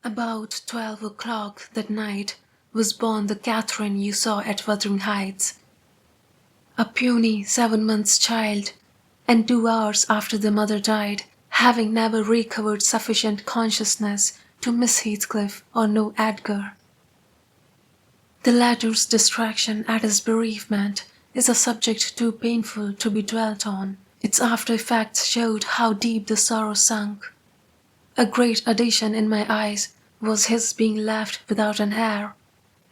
About 12 o'clock that night was born the Catherine you saw at Wuthering Heights. A puny 7 months child, and 2 hours after the mother died, having never recovered sufficient consciousness to miss Heathcliff or know Edgar. The latter's distraction at his bereavement is a subject too painful to be dwelt on. Its after effects showed how deep the sorrow sunk. A great addition in my eyes was his being left without an heir.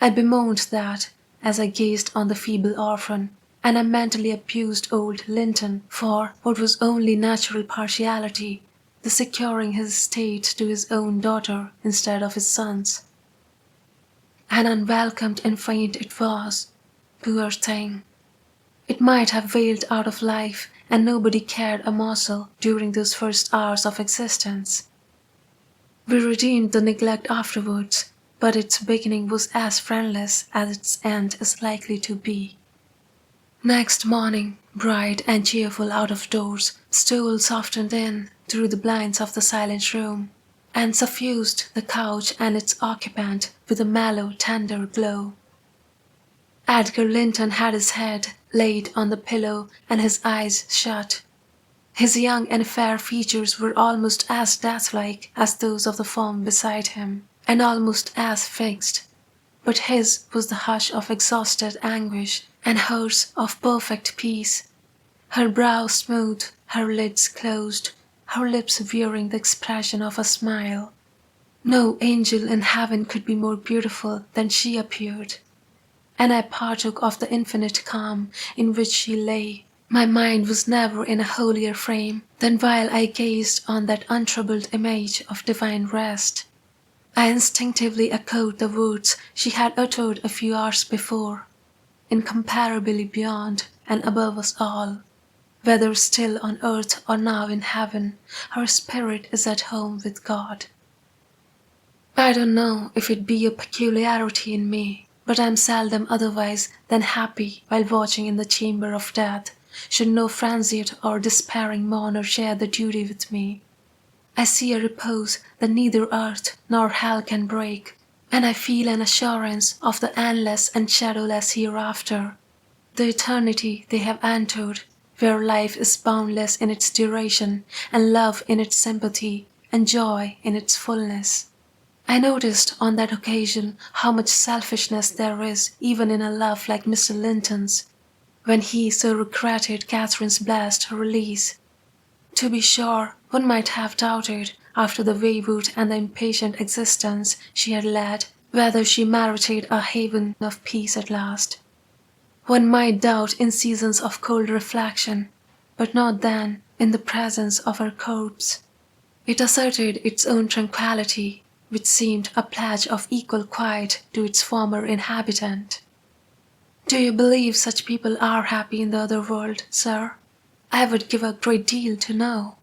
I bemoaned that as I gazed on the feeble orphan, and I mentally abused old Linton for what was only natural partiality, the securing his estate to his own daughter instead of his son's. An unwelcomed infant it was, poor thing. It might have wailed out of life, and nobody cared a morsel during those first hours of existence. We redeemed the neglect afterwards, but its beginning was as friendless as its end is likely to be. Next morning, bright and cheerful out of doors, stole softened in through the blinds of the silent room, and suffused the couch and its occupant with a mellow, tender glow. Edgar Linton had his head laid on the pillow and his eyes shut. His young and fair features were almost as death-like as those of the form beside him, and almost as fixed, but his was the hush of exhausted anguish, and hers of perfect peace. Her brow smooth, her lids closed, her lips wearing the expression of a smile. No angel in heaven could be more beautiful than she appeared, and I partook of the infinite calm in which she lay. My mind was never in a holier frame than while I gazed on that untroubled image of divine rest. I instinctively echoed the words she had uttered a few hours before, incomparably beyond and above us all. Whether still on earth or now in heaven, her spirit is at home with God. I don't know if it be a peculiarity in me, but I am seldom otherwise than happy while watching in the chamber of death, should no frenzied or despairing mourner share the duty with me. I see a repose that neither earth nor hell can break, and I feel an assurance of the endless and shadowless hereafter, the eternity they have entered, where life is boundless in its duration, and love in its sympathy, and joy in its fullness. I noticed on that occasion how much selfishness there is even in a love like Mr. Linton's, when he so regretted Catherine's blessed release. To be sure, one might have doubted, after the wayward and the impatient existence she had led, whether she merited a haven of peace at last. One might doubt in seasons of cold reflection, but not then in the presence of her corpse. It asserted its own tranquillity, which seemed a pledge of equal quiet to its former inhabitant. Do you believe such people are happy in the other world, sir? I would give a great deal to know.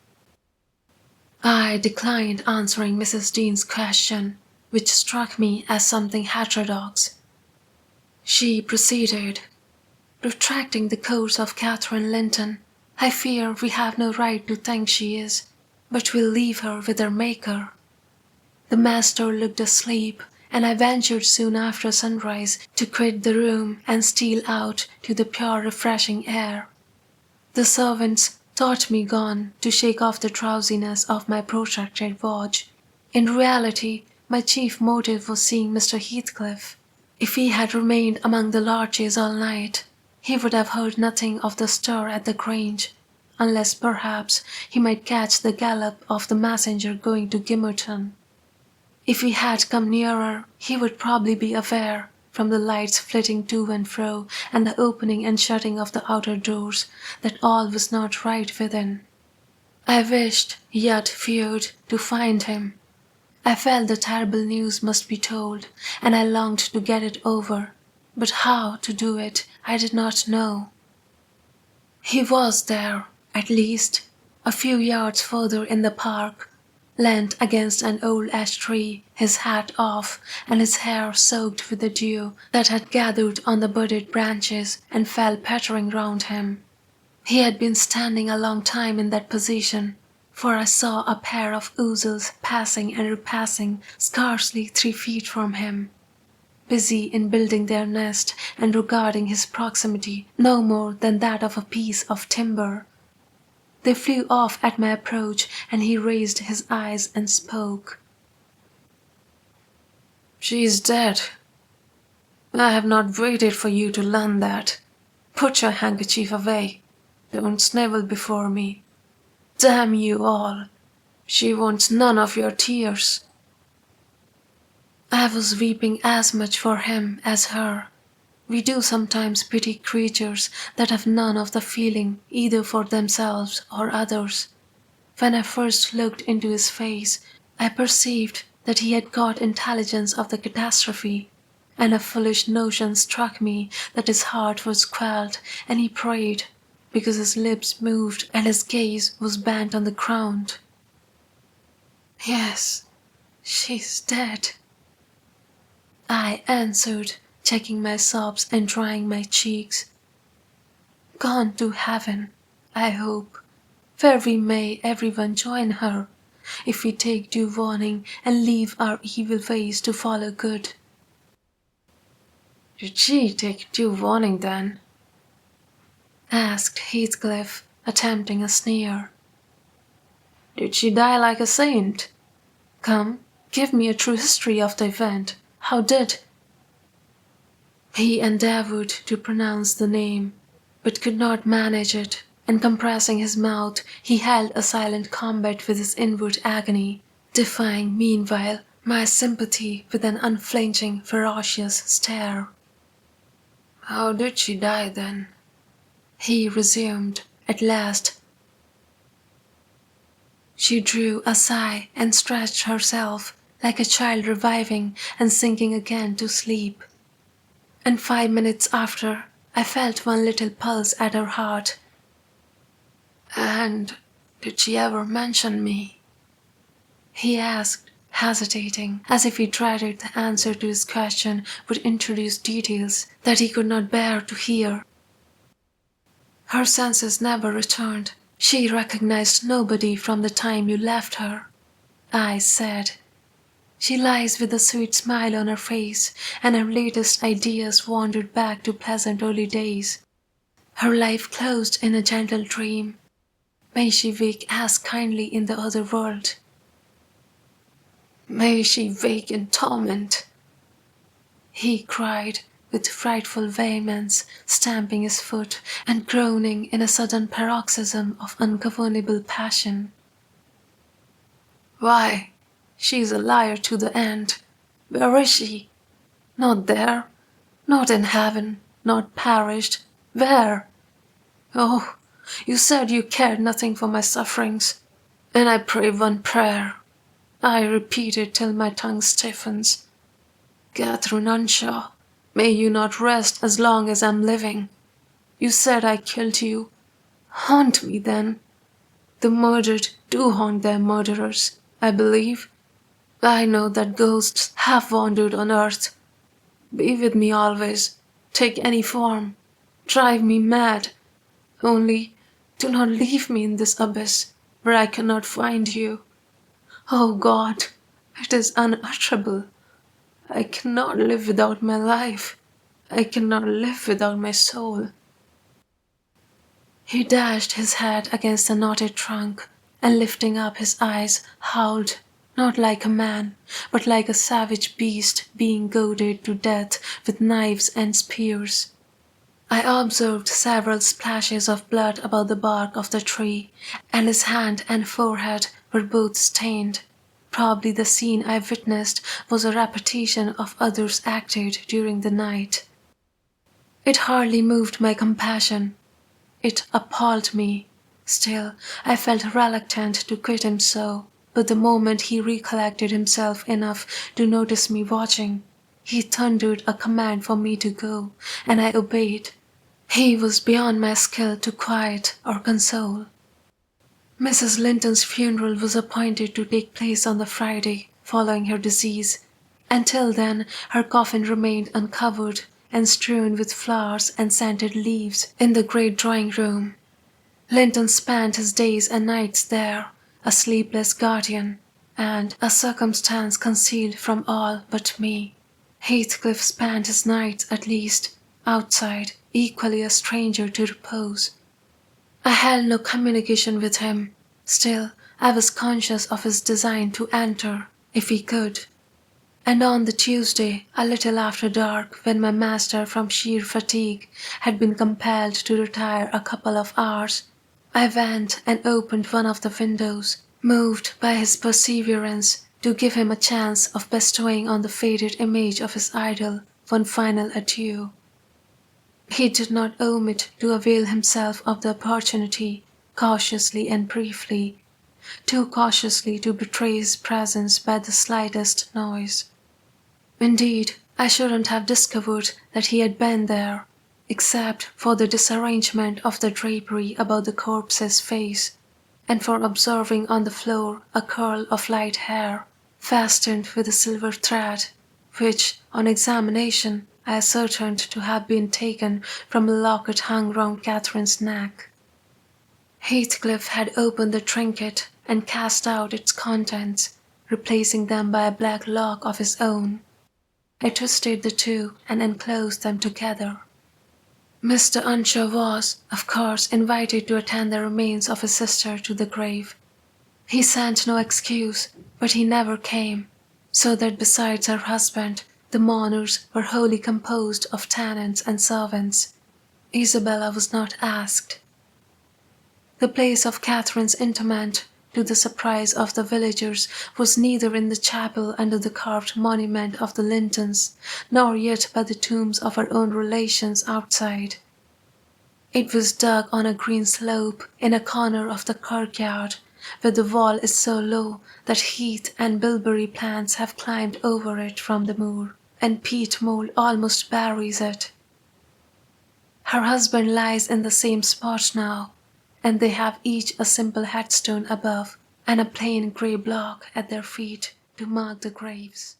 I declined answering Mrs. Dean's question, which struck me as something heterodox. She proceeded, "Retracting the course of Catherine Linton, I fear we have no right to think she is, but we'll leave her with her Maker. The master looked asleep, and I ventured soon after sunrise to quit the room and steal out to the pure refreshing air. The servants thought me gone to shake off the drowsiness of my protracted watch. In reality, my chief motive was seeing Mr. Heathcliff. If he had remained among the larches all night, he would have heard nothing of the stir at the Grange, unless perhaps he might catch the gallop of the messenger going to Gimmerton. If he had come nearer, he would probably be aware, from the lights flitting to and fro and the opening and shutting of the outer doors, that all was not right within. I wished, yet feared, to find him. I felt the terrible news must be told, and I longed to get it over, but how to do it I did not know. He was there, at least, a few yards further in the park, leant against an old ash tree, his hat off, and his hair soaked with the dew that had gathered on the budded branches and fell pattering round him. He had been standing a long time in that position, for I saw a pair of ouzels passing and repassing scarcely 3 feet from him, busy in building their nest and regarding his proximity no more than that of a piece of timber. They flew off at my approach, and he raised his eyes and spoke. "She is dead. I have not waited for you to learn that. Put your handkerchief away. Don't snivel before me. Damn you all. She wants none of your tears." I was weeping as much for him as her. We do sometimes pity creatures that have none of the feeling either for themselves or others. When I first looked into his face, I perceived that he had got intelligence of the catastrophe, and a foolish notion struck me that his heart was quelled, and he prayed, because his lips moved and his gaze was bent on the ground. "Yes, she's dead," I answered, checking my sobs and drying my cheeks. "Gone to heaven, I hope, where we may everyone join her, if we take due warning and leave our evil ways to follow good." "Did she take due warning then?" asked Heathcliff, attempting a sneer. "Did she die like a saint? Come, give me a true history of the event. How did—" He endeavoured to pronounce the name, but could not manage it, and compressing his mouth, he held a silent combat with his inward agony, defying meanwhile my sympathy with an unflinching, ferocious stare. "How did she die then?" he resumed at last. She drew a sigh and stretched herself, like a child reviving and sinking again to sleep. And 5 minutes after, I felt one little pulse at her heart. "And did she ever mention me?" he asked, hesitating, as if he dreaded the answer to his question would introduce details that he could not bear to hear. "Her senses never returned. She recognized nobody from the time you left her," I said. "She lies with a sweet smile on her face, and her latest ideas wandered back to pleasant early days. Her life closed in a gentle dream. May she wake as kindly in the other world." "May she wake in torment!" he cried with frightful vehemence, stamping his foot and groaning in a sudden paroxysm of ungovernable passion. "Why, she's a liar to the end. Where is she? Not there, not in heaven, not perished. Where? Oh, you said you cared nothing for my sufferings, and I pray one prayer. I repeat it till my tongue stiffens. Catherine Earnshaw, may you not rest as long as I'm living. You said I killed you. Haunt me then. The murdered do haunt their murderers, I believe. I know that ghosts have wandered on earth. Be with me always. Take any form. Drive me mad. Only do not leave me in this abyss where I cannot find you. Oh God, it is unutterable. I cannot live without my life. I cannot live without my soul." He dashed his head against the knotted trunk, and lifting up his eyes, howled, not like a man, but like a savage beast being goaded to death with knives and spears. I observed several splashes of blood about the bark of the tree, and his hand and forehead were both stained. Probably the scene I witnessed was a repetition of others acted during the night. It hardly moved my compassion. It appalled me. Still, I felt reluctant to quit him so, but the moment he recollected himself enough to notice me watching, he thundered a command for me to go, and I obeyed. He was beyond my skill to quiet or console. Mrs. Linton's funeral was appointed to take place on the Friday following her decease. Until then, her coffin remained uncovered and strewn with flowers and scented leaves in the great drawing-room. Linton spent his days and nights there, a sleepless guardian, and a circumstance concealed from all but me. Heathcliff spent his nights, at least, outside, equally a stranger to repose. I held no communication with him. Still, I was conscious of his design to enter, if he could. And on the Tuesday, a little after dark, when my master from sheer fatigue had been compelled to retire a couple of hours, I went and opened one of the windows, moved by his perseverance to give him a chance of bestowing on the faded image of his idol one final adieu. He did not omit to avail himself of the opportunity, cautiously and briefly, too cautiously to betray his presence by the slightest noise. Indeed, I shouldn't have discovered that he had been there, except for the disarrangement of the drapery about the corpse's face, and for observing on the floor a curl of light hair, fastened with a silver thread, which, on examination, I ascertained to have been taken from a locket hung round Catherine's neck. Heathcliff had opened the trinket and cast out its contents, replacing them by a black lock of his own. I twisted the two and enclosed them together. Mr. Earnshaw was, of course, invited to attend the remains of his sister to the grave. He sent no excuse, but he never came, so that besides her husband, the mourners were wholly composed of tenants and servants. Isabella was not asked. The place of Catherine's interment, to the surprise of the villagers, was neither in the chapel under the carved monument of the Lintons, nor yet by the tombs of her own relations outside. It was dug on a green slope in a corner of the kirkyard, where the wall is so low that heath and bilberry plants have climbed over it from the moor, and peat mould almost buries it. Her husband lies in the same spot now, and they have each a simple headstone above and a plain grey block at their feet to mark the graves.